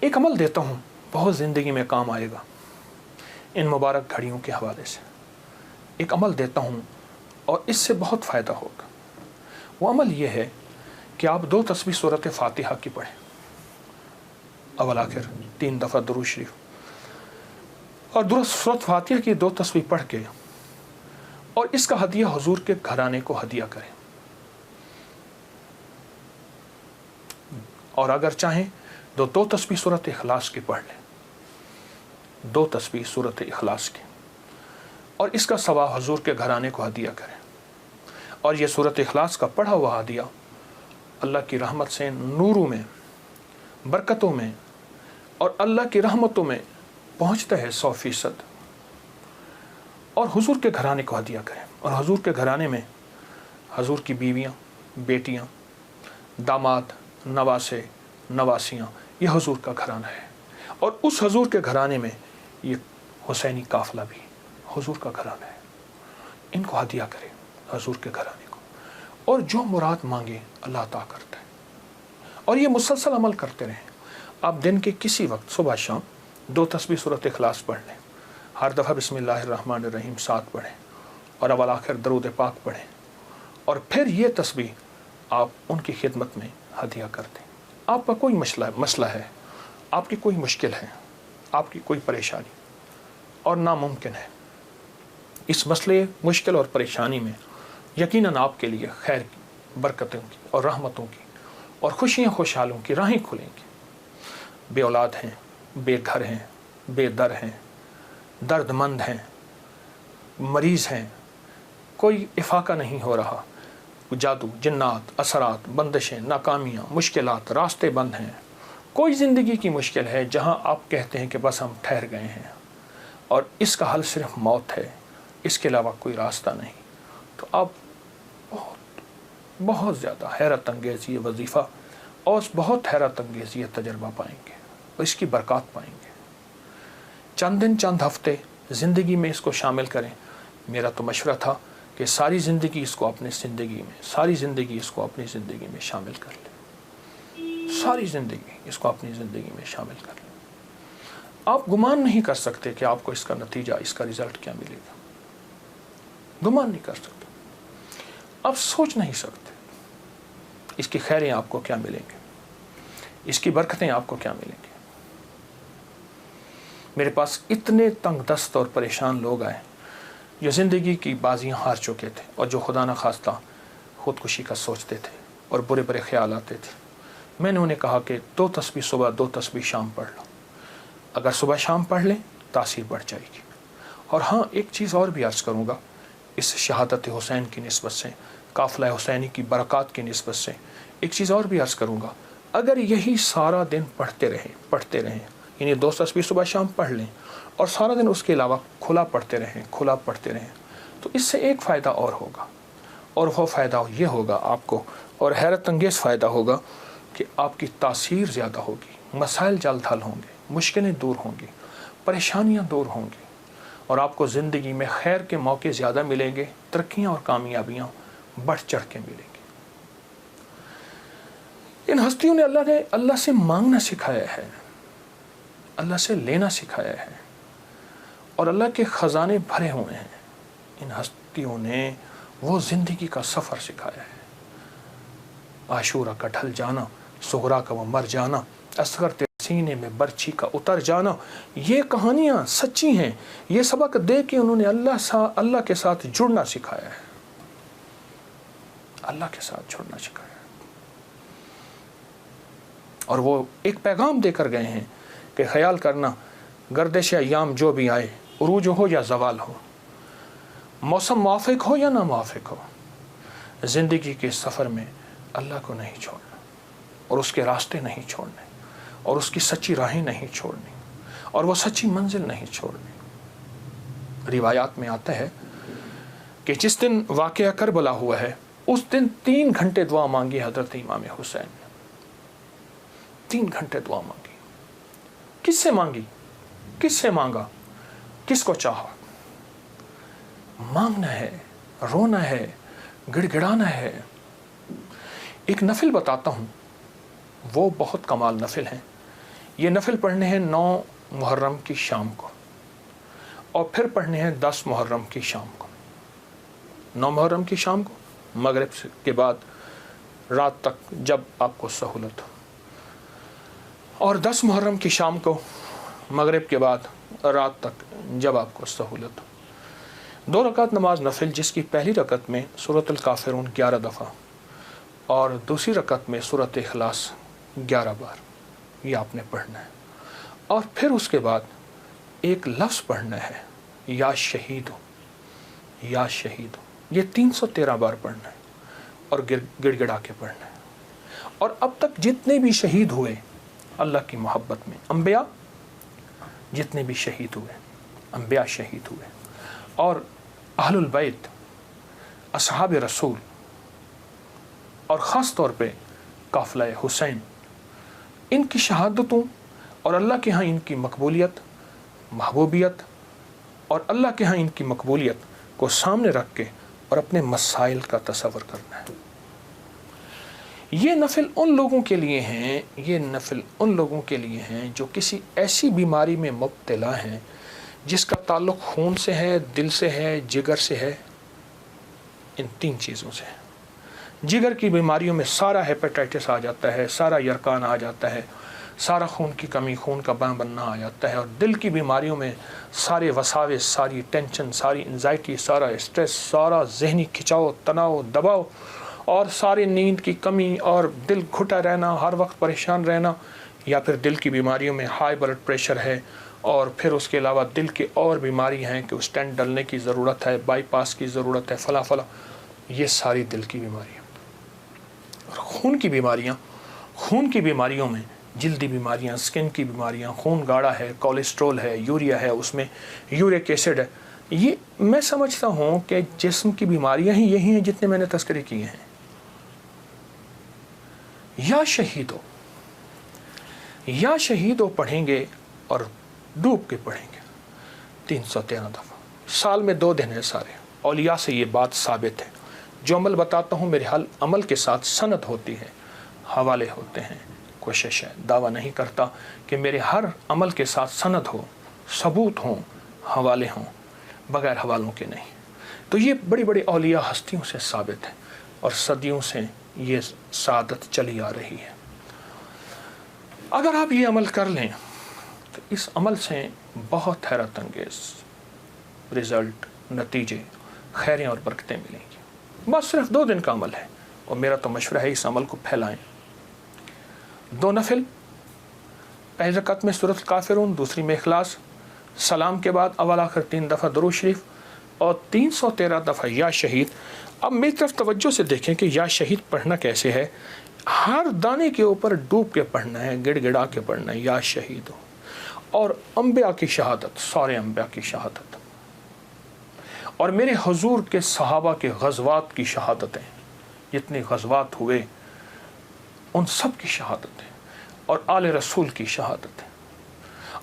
ایک عمل دیتا ہوں، بہت زندگی میں کام آئے گا ان مبارک گھڑیوں کے حوالے سے. ایک عمل دیتا ہوں اور اس سے بہت فائدہ ہوگا. وہ عمل یہ ہے کہ آپ 2 تسبیح سورۃ فاتحہ کی پڑھیں، اول آخر 3 دفعہ درود شریف، اور سورۃ فاتحہ کی 2 تسبیح پڑھ کے اور اس کا ہدیہ حضور کے گھرانے کو ہدیہ کریں. اور اگر چاہیں تو 2 تسبیح سورۃ اخلاص کی پڑھ لیں، 2 تسبیح سورۃ اخلاص کی، اور اس کا ثواب حضور کے گھرانے کو ہدیہ کریں. اور یہ سورۃ اخلاص کا پڑھا ہوا ہدیہ اللہ کی رحمت سے نوروں میں، برکتوں میں اور اللہ کی رحمتوں میں پہنچتا ہے 100%. اور حضور کے گھرانے کو ہدیہ کریں. اور حضور کے گھرانے میں حضور کی بیویاں، بیٹیاں، داماد، نواسے، نواسیاں، یہ حضور کا گھرانہ ہے. اور اس حضور کے گھرانے میں یہ حسینی قافلہ بھی حضور کا گھرانہ ہے. ان کو ہدیہ کریں حضور کے گھرانے کو، اور جو مراد مانگے اللہ عطا کرتا ہے. اور یہ مسلسل عمل کرتے رہیں. آپ دن کے کسی وقت صبح شام 2 تسبیح سورۃ اخلاص پڑھ لیں، ہر دفعہ بسم اللہ الرحمن الرحیم 7 پڑھیں، اور اول آخر درود پاک پڑھیں، اور پھر یہ تسبیح آپ ان کی خدمت میں ہدیہ کر دیں. آپ کا کوئی مسئلہ ہے، آپ کی کوئی مشکل ہے، آپ کی کوئی پریشانی اور ناممکن ہے، اس مسئلے، مشکل اور پریشانی میں یقیناً آپ کے لیے خیر کی، برکتوں کی اور رحمتوں کی اور خوشیاں خوشحالوں کی راہیں کھلیں گی. بے اولاد ہیں، بے گھر ہیں، بے در ہیں، درد مند ہیں، مریض ہیں، کوئی افاقہ نہیں ہو رہا، جادو، جنات، اثرات، بندشیں، ناکامیاں، مشکلات، راستے بند ہیں، کوئی زندگی کی مشکل ہے جہاں آپ کہتے ہیں کہ بس ہم ٹھہر گئے ہیں اور اس کا حل صرف موت ہے، اس کے علاوہ کوئی راستہ نہیں، تو آپ بہت زیادہ حیرت انگیز یہ وظیفہ اور بہت حیرت انگیز یہ تجربہ پائیں گے اور اس کی برکات پائیں گے. چند دن، چند ہفتے زندگی میں اس کو شامل کریں. میرا تو مشورہ تھا کہ ساری زندگی اس کو اپنی زندگی میں، ساری زندگی اس کو اپنی زندگی میں شامل کر لیں. ساری زندگی اس کو اپنی زندگی میں شامل کر لیں. آپ گمان نہیں کر سکتے کہ آپ کو اس کا نتیجہ، اس کا رزلٹ کیا ملے گا. گمان نہیں کر سکتے، آپ سوچ نہیں سکتے اس کی خیریں آپ کو کیا ملیں گے، اس کی برکتیں آپ کو کیا ملیں گی. میرے پاس اتنے تنگ دست اور پریشان لوگ آئے جو زندگی کی بازیاں ہار چکے تھے اور جو خدا نخواستہ خودکشی کا سوچتے تھے اور برے برے خیال آتے تھے. میں نے انہیں کہا کہ 2 تسبیح صبح، 2 تسبیح شام پڑھ لو. اگر صبح شام پڑھ لیں تاثیر بڑھ جائے گی. اور ہاں، ایک چیز اور بھی عرض کروں گا اس شہادت حسین کی نسبت سے، قافلہ حسینی کی برکات کی نسبت سے ایک چیز اور بھی عرض کروں گا. اگر یہی سارا دن پڑھتے رہیں، یعنی 2 تسبیح صبح شام پڑھ لیں اور سارا دن اس کے علاوہ کھلا پڑھتے رہیں، تو اس سے ایک فائدہ اور ہوگا، اور وہ فائدہ یہ ہوگا آپ کو، اور حیرت انگیز فائدہ ہوگا کہ آپ کی تاثیر زیادہ ہوگی، مسائل جلد حل ہوں گے، مشکلیں دور ہوں گی، پریشانیاں دور ہوں گی، اور آپ کو زندگی میں خیر کے موقع زیادہ ملیں گے، ترقیاں اور کامیابیاں بڑھ چڑھ کے ملیں گی. ان ہستیوں نے اللہ سے مانگنا سکھایا ہے، اللہ سے لینا سکھایا ہے، اور اللہ کے خزانے بھرے ہوئے ہیں. ان ہستیوں نے وہ زندگی کا سفر سکھایا ہے. عاشورہ کا ڈھل جانا، سغرا کا وہ مر جانا، اصغر تیرے سینے میں برچھی کا اتر جانا، یہ کہانیاں سچی ہیں. یہ سبق دے کے انہوں نے اللہ کے ساتھ جڑنا سکھایا ہے، اللہ کے ساتھ جڑنا سکھایا ہے. اور وہ ایک پیغام دے کر گئے ہیں کہ خیال کرنا، گردش ایام جو بھی آئے، عروج ہو یا زوال ہو، موسم موافق ہو یا نہ موافق ہو، زندگی کے سفر میں اللہ کو نہیں چھوڑنا، اور اس کے راستے نہیں چھوڑنے، اور اس کی سچی راہیں نہیں چھوڑنی، اور وہ سچی منزل نہیں چھوڑنی. روایات میں آتا ہے کہ جس دن واقعہ کربلا ہوا ہے اس دن 3 گھنٹے دعا مانگی حضرت امام حسین نے. 3 گھنٹے دعا مانگی. کس سے مانگی؟ کس سے مانگا؟ کس کو چاہا؟ مانگنا ہے، رونا ہے، گڑ گڑانا ہے. ایک نفل بتاتا ہوں، وہ بہت کمال نفل ہیں. یہ نفل پڑھنے ہیں 9 محرم کی شام کو، اور پھر پڑھنے ہیں 10 محرم کی شام کو۔ 9 محرم کی شام کو مغرب کے بعد رات تک جب آپ کو سہولت ہو، اور 10 محرم کی شام کو مغرب کے بعد رات تک جب آپ کو سہولت ہو۔ 2 رکعت نماز نفل، جس کی پہلی رکعت میں سورۃ الکافرون 11 دفعہ اور دوسری رکعت میں سورۃ اخلاص 11 بار، یہ آپ نے پڑھنا ہے۔ اور پھر اس کے بعد ایک لفظ پڑھنا ہے، یا شہید ہو، یا شہید ہو، یہ 313 بار پڑھنا ہے اور گڑ گڑا کے پڑھنا ہے۔ اور اب تک جتنے بھی شہید ہوئے اللہ کی محبت میں، انبیاء جتنے بھی شہید ہوئے، انبیاء شہید ہوئے، اور اہل البیت، اصحاب رسول، اور خاص طور پہ قافلہ حسین، ان کی شہادتوں اور اللہ کے ہاں ان کی مقبولیت، محبوبیت، اور اللہ کے ہاں ان کی مقبولیت کو سامنے رکھ کے اور اپنے مسائل کا تصور کرنا ہے۔ یہ نفل ان لوگوں کے لیے ہیں، یہ نفل ان لوگوں کے لیے ہیں جو کسی ایسی بیماری میں مبتلا ہیں جس کا تعلق خون سے ہے، دل سے ہے، جگر سے ہے، ان 3 چیزوں سے ہے۔ جگر کی بیماریوں میں سارا ہیپیٹائٹس آ جاتا ہے، سارا یرکان آ جاتا ہے، سارا خون کی کمی، خون کا بننا آ جاتا ہے، اور دل کی بیماریوں میں سارے وساوس، ساری ٹینشن، ساری انزائٹی، سارا اسٹریس، سارا ذہنی کھچاؤ، تناؤ، دباؤ، اور ساری نیند کی کمی، اور دل گھٹا رہنا، ہر وقت پریشان رہنا، یا پھر دل کی بیماریوں میں ہائی بلڈ پریشر ہے، اور پھر اس کے علاوہ دل کی اور بیماری ہیں کہ اسٹینٹ ڈلنے کی ضرورت ہے، بائی پاس کی ضرورت ہے، فلاں فلاں، یہ ساری دل کی بیماریاں۔ اور خون کی بیماریوں میں جلدی بیماریاں، سکن کی بیماریاں، خون گاڑھا ہے، کولیسٹرول ہے، یوریا ہے، اس میں یورک ایسڈ ہے، یہ میں سمجھتا ہوں کہ جسم کی بیماریاں ہی یہی ہیں جتنے میں نے تذکرے کیے ہیں۔ یا شہید ہو پڑھیں گے اور ڈوب کے پڑھیں گے 313 دفعہ، سال میں 2 دن ہے سارے۔ اولیاء سے یہ بات ثابت ہے، جو عمل بتاتا ہوں میرے عمل کے ساتھ سند ہوتی ہے، حوالے ہوتے ہیں۔ کوشش ہے، دعویٰ نہیں کرتا کہ میرے ہر عمل کے ساتھ سند ہو، ثبوت ہوں، حوالے ہوں، بغیر حوالوں کے نہیں۔ تو یہ بڑی بڑی اولیاء ہستیوں سے ثابت ہے، اور صدیوں سے یہ سعادت چلی آ رہی ہے۔ اگر آپ یہ عمل کر لیں تو اس عمل سے بہت حیرت انگیز رزلٹ، نتیجے، خیریں اور برکتیں ملیں گی۔ بس صرف 2 دن کا عمل ہے، اور میرا تو مشورہ ہے اس عمل کو پھیلائیں۔ 2 نفل، پہلی رکعت میں سورۃ الکافرون، دوسری میں اخلاص، سلام کے بعد اول آخر 3 دفعہ درود شریف، اور 313 دفعہ یا شہید۔ اب میری طرف توجہ سے دیکھیں کہ یا شہید پڑھنا کیسے ہے۔ ہر دانے کے اوپر ڈوب کے پڑھنا ہے، گڑ گڑا کے پڑھنا ہے، یا شہید ہو۔ اور انبیاء کی شہادت، سارے انبیاء کی شہادت، اور میرے حضور کے صحابہ کے غزوات کی شہادتیں، جتنے غزوات ہوئے ان سب کی شہادتیں، اور آل رسول کی شہادتیں،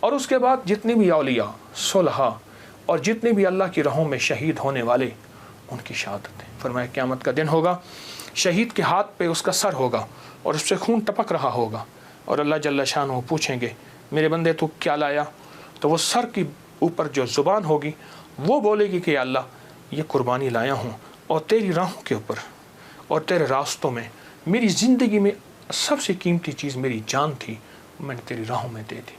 اور اس کے بعد جتنے بھی اولیاء، صلحاء، اور جتنے بھی اللہ کی راہوں میں شہید ہونے والے، ان کی شہادتیں۔ فرمایا قیامت کا دن ہوگا، شہید کے ہاتھ پہ اس کا سر ہوگا، اور اس سے خون ٹپک رہا ہوگا، اور اللہ جل شانہ پوچھیں گے میرے بندے تو کیا لایا؟ تو وہ سر کی اوپر جو زبان ہوگی وہ بولے گی کہ یا اللہ یہ قربانی لایا ہوں، اور تیری راہوں کے اوپر اور تیرے راستوں میں، میری زندگی میں سب سے قیمتی چیز میری جان تھی، میں نے تیری راہوں میں دے دی۔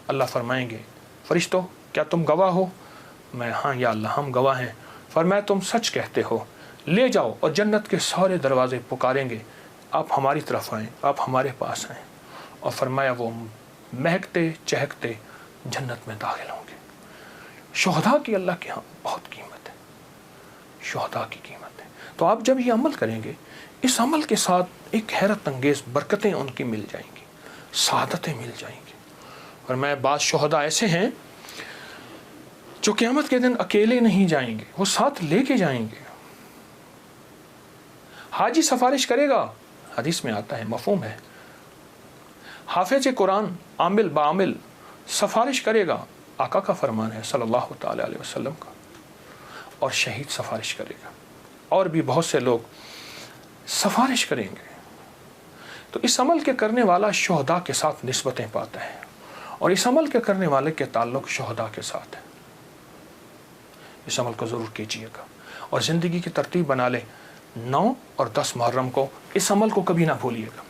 اللہ فرمائیں گے فرشتوں کیا تم گواہ ہو؟ میں ہاں یا اللہ ہم گواہ ہیں۔ فرمایا تم سچ کہتے ہو، لے جاؤ، اور جنت کے سارے دروازے پکاریں گے آپ ہماری طرف آئیں، آپ ہمارے پاس آئیں، اور فرمایا وہ مہکتے چہکتے جنت میں داخل ہوں گے۔ شہداء کی اللہ کے ہاں بہت قیمت ہے، شہداء کی قیمت ہے۔ تو آپ جب یہ عمل کریں گے، اس عمل کے ساتھ ایک حیرت انگیز برکتیں ان کی مل جائیں گی، سعادتیں مل جائیں گی۔ اور میں بعض شہداء ایسے ہیں جو قیامت کے دن اکیلے نہیں جائیں گے، وہ ساتھ لے کے جائیں گے۔ حاجی سفارش کرے گا، حدیث میں آتا ہے، مفہوم ہے۔ حافظ قرآن عامل بعامل سفارش کرے گا، آقا کا فرمان ہے صلی اللہ تعالی علیہ وسلم کا، اور شہید سفارش کرے گا، اور بھی بہت سے لوگ سفارش کریں گے۔ تو اس عمل کے کرنے والا شہداء کے ساتھ نسبتیں پاتا ہے۔ اور اس عمل کے کرنے والے کے تعلق شہداء کے ساتھ ہے. اس عمل کو ضرور کیجیے گا اور زندگی کی ترتیب بنا لیں. 9 اور 10 محرم کو اس عمل کو کبھی نہ بھولیے گا.